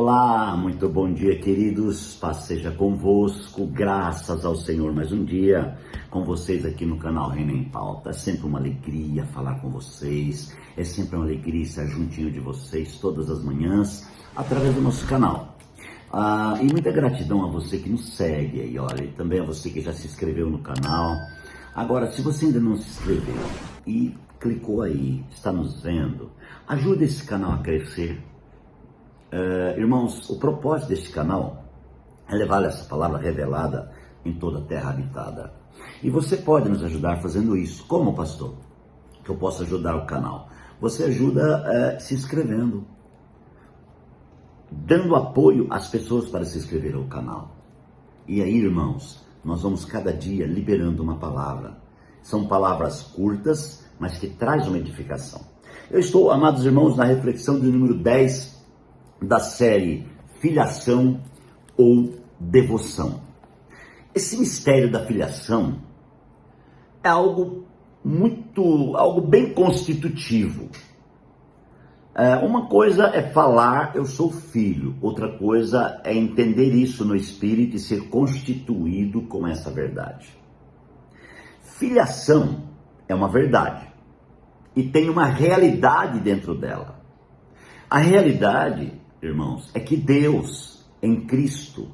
Olá, muito bom dia, queridos. Paz seja convosco, graças ao Senhor. Mais um dia com vocês aqui no canal Reino em Pauta. É sempre uma alegria falar com vocês, é sempre uma alegria estar juntinho de vocês todas as manhãs através do nosso canal. E muita gratidão a você que nos segue aí, olha, e também a você que já se inscreveu no canal. Agora, se você ainda não se inscreveu e clicou aí, está nos vendo, ajude esse canal a crescer. Irmãos, o propósito deste canal é levar essa palavra revelada em toda a terra habitada. E você pode nos ajudar fazendo isso. Como, pastor? Que eu posso ajudar o canal? Você ajuda se inscrevendo, dando apoio às pessoas para se inscrever ao canal. E aí, irmãos, nós vamos cada dia liberando uma palavra. São palavras curtas, mas que trazem uma edificação. Eu estou, amados irmãos, na reflexão do número 10 da série Filiação ou Devoção. Esse mistério da filiação é algo bem constitutivo. Uma coisa é falar, eu sou filho. Outra coisa é entender isso no espírito e ser constituído com essa verdade. Filiação é uma verdade e tem uma realidade dentro dela. A realidade, irmãos, é que Deus, em Cristo,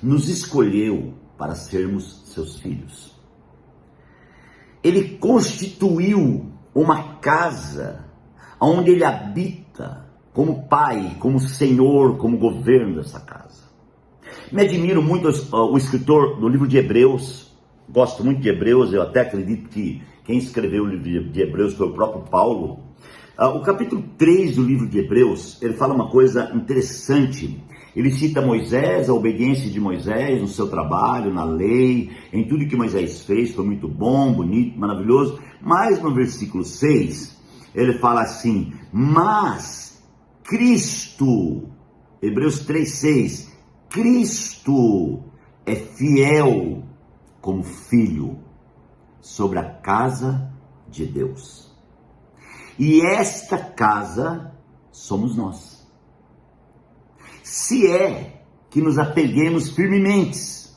nos escolheu para sermos seus filhos. Ele constituiu uma casa onde Ele habita como Pai, como Senhor, como governo dessa casa. Me admiro muito o escritor do livro de Hebreus, gosto muito de Hebreus, eu até acredito que quem escreveu o livro de Hebreus foi o próprio Paulo. O capítulo 3 do livro de Hebreus, ele fala uma coisa interessante. Ele cita Moisés, a obediência de Moisés no seu trabalho, na lei, em tudo que Moisés fez, foi muito bom, bonito, maravilhoso. Mas no versículo 6, ele fala assim, mas Cristo, Hebreus 3:6, Cristo é fiel como filho sobre a casa de Deus. E esta casa somos nós. Se é que nos apeguemos firmemente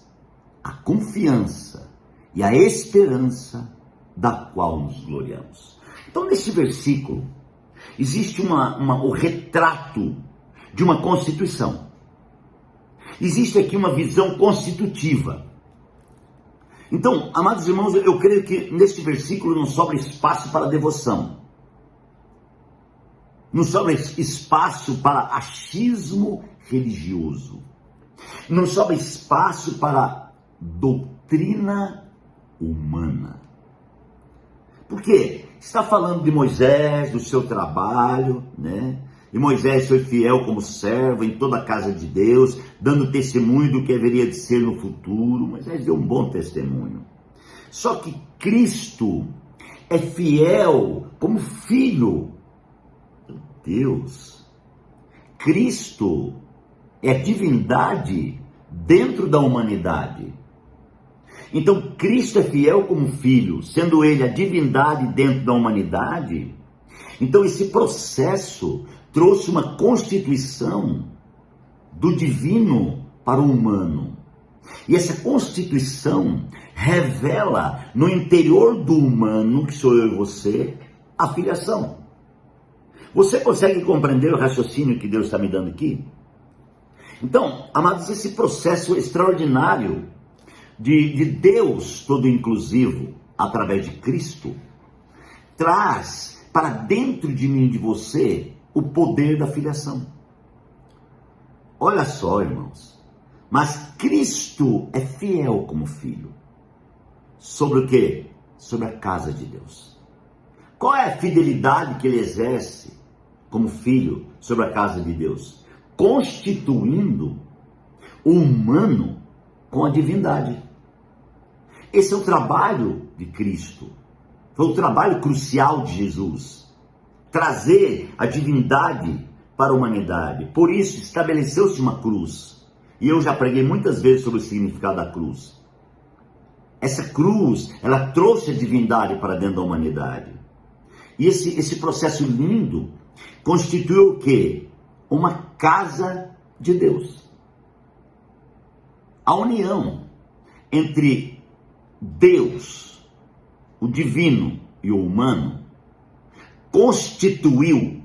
à confiança e à esperança da qual nos gloriamos. Então, neste versículo, existe o retrato de uma constituição. Existe aqui uma visão constitutiva. Então, amados irmãos, eu creio que neste versículo não sobra espaço para devoção. Não sobra espaço para achismo religioso. Não sobra espaço para doutrina humana. Por quê? Está falando de Moisés, do seu trabalho, né? E Moisés foi fiel como servo em toda a casa de Deus, dando testemunho do que haveria de ser no futuro. Moisés deu um bom testemunho. Só que Cristo é fiel como filho. Deus, Cristo é a divindade dentro da humanidade. Então Cristo é fiel como filho, sendo ele a divindade dentro da humanidade. Então esse processo trouxe uma constituição do divino para o humano. E essa constituição revela no interior do humano, que sou eu e você, a filiação. Você consegue compreender o raciocínio que Deus está me dando aqui? Então, amados, esse processo extraordinário de Deus todo inclusivo, através de Cristo, traz para dentro de mim e de você o poder da filiação. Olha só, irmãos, mas Cristo é fiel como filho. Sobre o quê? Sobre a casa de Deus. Qual é a fidelidade que ele exerce como filho sobre a casa de Deus? Constituindo o humano com a divindade. Esse é o trabalho de Cristo. Foi o trabalho crucial de Jesus. Trazer a divindade para a humanidade. Por isso estabeleceu-se uma cruz. E eu já preguei muitas vezes sobre o significado da cruz. Essa cruz, ela trouxe a divindade para dentro da humanidade. E esse processo lindo constituiu o quê? Uma casa de Deus. A união entre Deus, o divino e o humano, constituiu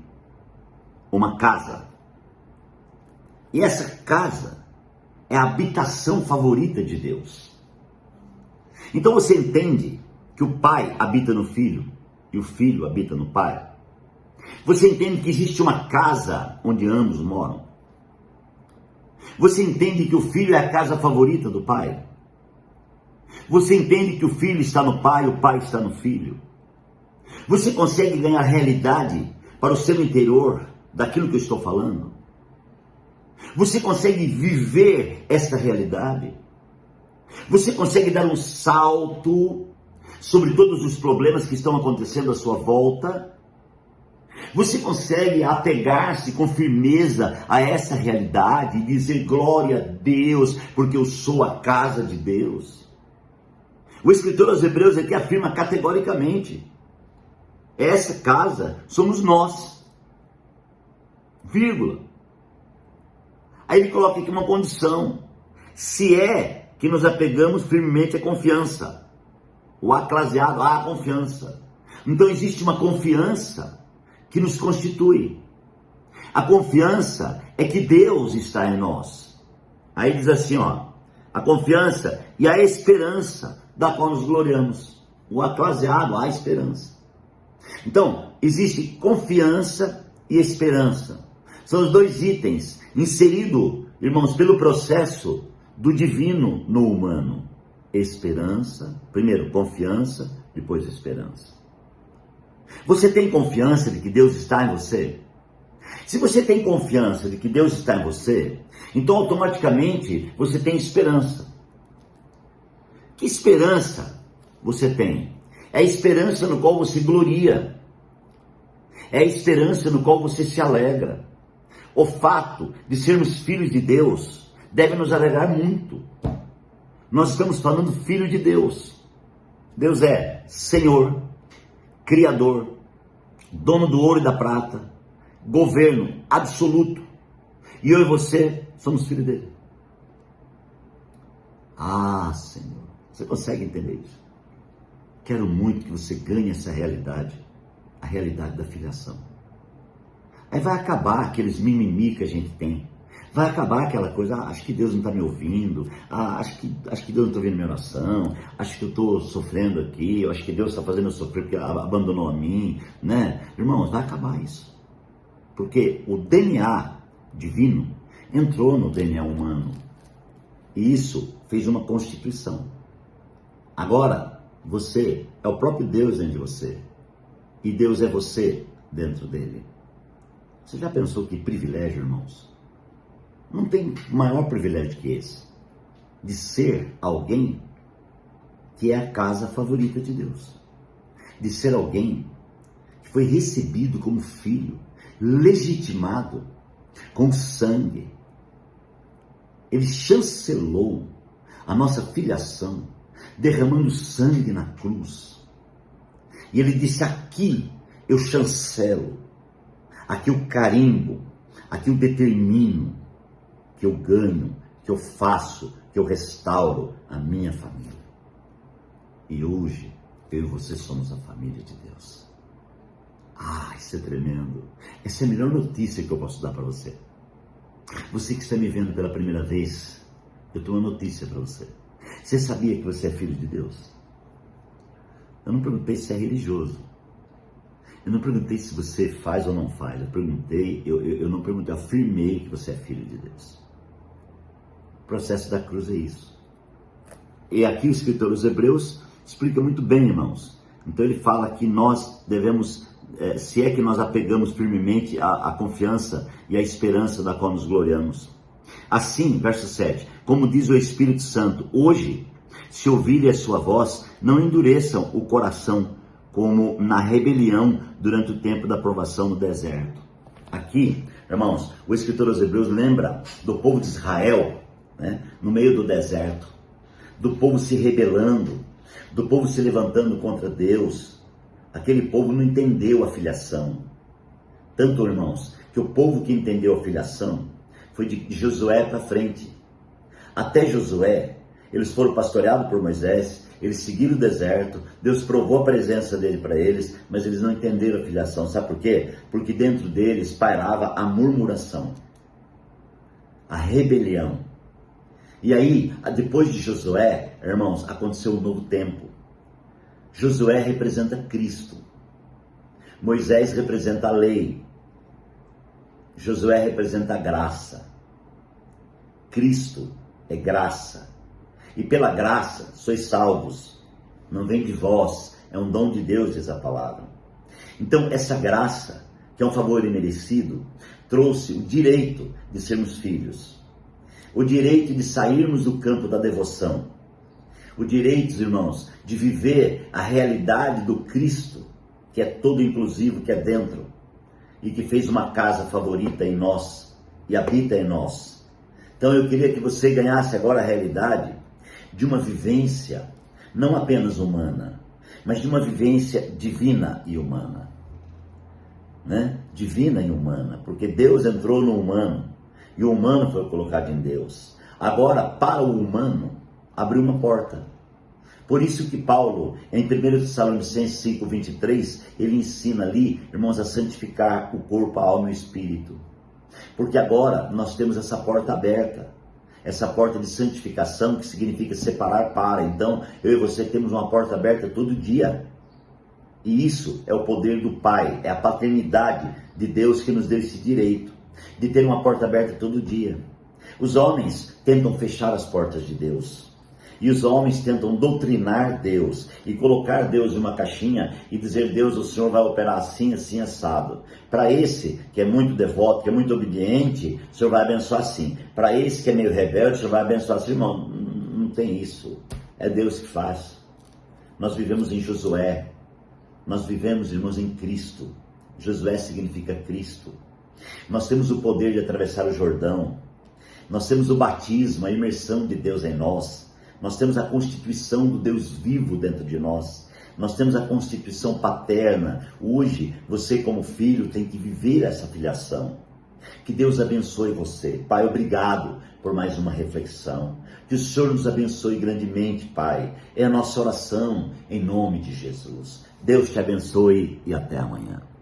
uma casa. E essa casa é a habitação favorita de Deus. Então você entende que o Pai habita no Filho e o Filho habita no Pai? Você entende que existe uma casa onde ambos moram? Você entende que o Filho é a casa favorita do Pai? Você entende que o Filho está no Pai, o Pai está no Filho? Você consegue ganhar realidade para o seu interior daquilo que eu estou falando? Você consegue viver esta realidade? Você consegue dar um salto sobre todos os problemas que estão acontecendo à sua volta? Você consegue apegar-se com firmeza a essa realidade e dizer glória a Deus, porque eu sou a casa de Deus? O escritor aos Hebreus aqui afirma categoricamente: essa casa somos nós, vírgula. Aí ele coloca aqui uma condição: se é que nos apegamos firmemente à confiança, o aclaseado à confiança. Então existe uma confiança que nos constitui. A confiança é que Deus está em nós. Aí diz assim, ó, a confiança e a esperança da qual nos gloriamos. O aclaseado à esperança. Então, existe confiança e esperança. São os dois itens inseridos, irmãos, pelo processo do divino no humano. Esperança, primeiro confiança, depois esperança. Você tem confiança de que Deus está em você? Se você tem confiança de que Deus está em você, então automaticamente você tem esperança. Que esperança você tem? É a esperança no qual você gloria. É a esperança no qual você se alegra. O fato de sermos filhos de Deus deve nos alegrar muito. Nós estamos falando filho de Deus. Deus é Senhor, Criador, dono do ouro e da prata, governo absoluto. E eu e você somos filhos dele. Ah, Senhor, você consegue entender isso? Quero muito que você ganhe essa realidade, a realidade da filiação. Aí vai acabar aqueles mimimi que a gente tem. Vai acabar aquela coisa, acho que Deus não está me ouvindo, acho que Deus não está ouvindo minha oração, acho que eu estou sofrendo aqui, eu acho que Deus está fazendo eu sofrer porque abandonou a mim, né? Irmãos, vai acabar isso. Porque o DNA divino entrou no DNA humano. E isso fez uma constituição. Agora, você é o próprio Deus dentro de você. E Deus é você dentro dele. Você já pensou que privilégio, irmãos? Não tem maior privilégio que esse, de ser alguém que é a casa favorita de Deus, de ser alguém que foi recebido como filho, legitimado com sangue. Ele chancelou a nossa filiação, derramando sangue na cruz. E ele disse: aqui eu chancelo, aqui eu carimbo, aqui eu determino que eu ganho, que eu faço, que eu restauro a minha família. E hoje, eu e você somos a família de Deus. Ah, isso é tremendo. Essa é a melhor notícia que eu posso dar para você. Você que está me vendo pela primeira vez, eu tenho uma notícia para você. Você sabia que você é filho de Deus? Eu não perguntei se é religioso. Eu não perguntei se você faz ou não faz. Eu não perguntei, eu afirmei que você é filho de Deus. O processo da cruz é isso. E aqui o escritor dos Hebreus explica muito bem, irmãos. Então ele fala que nós devemos, se é que nós apegamos firmemente a confiança e a esperança da qual nos gloriamos. Assim, verso 7, como diz o Espírito Santo, hoje, se ouvirem a sua voz, não endureçam o coração, como na rebelião durante o tempo da provação no deserto. Aqui, irmãos, o escritor aos Hebreus lembra do povo de Israel, né, no meio do deserto, do povo se rebelando, do povo se levantando contra Deus. Aquele povo não entendeu a filiação. Tanto, irmãos, que o povo que entendeu a filiação foi de Josué para frente. Até Josué, eles foram pastoreados por Moisés, eles seguiram o deserto, Deus provou a presença dele para eles, mas eles não entenderam a filiação. Sabe por quê? Porque dentro deles pairava a murmuração, a rebelião. E aí, depois de Josué, irmãos, aconteceu um novo tempo. Josué representa Cristo. Moisés representa a lei. Josué representa a graça. Cristo é graça. E pela graça sois salvos. Não vem de vós, é um dom de Deus, diz a palavra. Então essa graça, que é um favor imerecido, trouxe o direito de sermos filhos. O direito de sairmos do campo da devoção. O direito, irmãos, de viver a realidade do Cristo, que é todo inclusivo, que é dentro, e que fez uma casa favorita em nós, e habita em nós. Então eu queria que você ganhasse agora a realidade de uma vivência, não apenas humana, mas de uma vivência divina e humana. Né? Divina e humana, porque Deus entrou no humano, e o humano foi colocado em Deus. Agora, para o humano, abriu uma porta. Por isso que Paulo, em 1 Tessalonicenses 5:23, ele ensina ali, irmãos, a santificar o corpo, a alma e o espírito. Porque agora nós temos essa porta aberta, essa porta de santificação, que significa separar para. Então, eu e você temos uma porta aberta todo dia. E isso é o poder do Pai, é a paternidade de Deus que nos deu esse direito de ter uma porta aberta todo dia. Os homens tentam fechar as portas de Deus. E os homens tentam doutrinar Deus e colocar Deus em uma caixinha e dizer: Deus, o Senhor vai operar assim, assim, assado. Para esse que é muito devoto, que é muito obediente, o Senhor vai abençoar assim. Para esse que é meio rebelde, o Senhor vai abençoar assim. Irmão, não tem isso. É Deus que faz. Nós vivemos em Josué. Nós vivemos, irmãos, em Cristo. Josué significa Cristo. Nós temos o poder de atravessar o Jordão. Nós temos o batismo, a imersão de Deus em nós. Nós temos a constituição do Deus vivo dentro de nós. Nós temos a constituição paterna. Hoje, você como filho tem que viver essa filiação. Que Deus abençoe você. Pai, obrigado por mais uma reflexão. Que o Senhor nos abençoe grandemente, Pai. É a nossa oração em nome de Jesus. Deus te abençoe e até amanhã.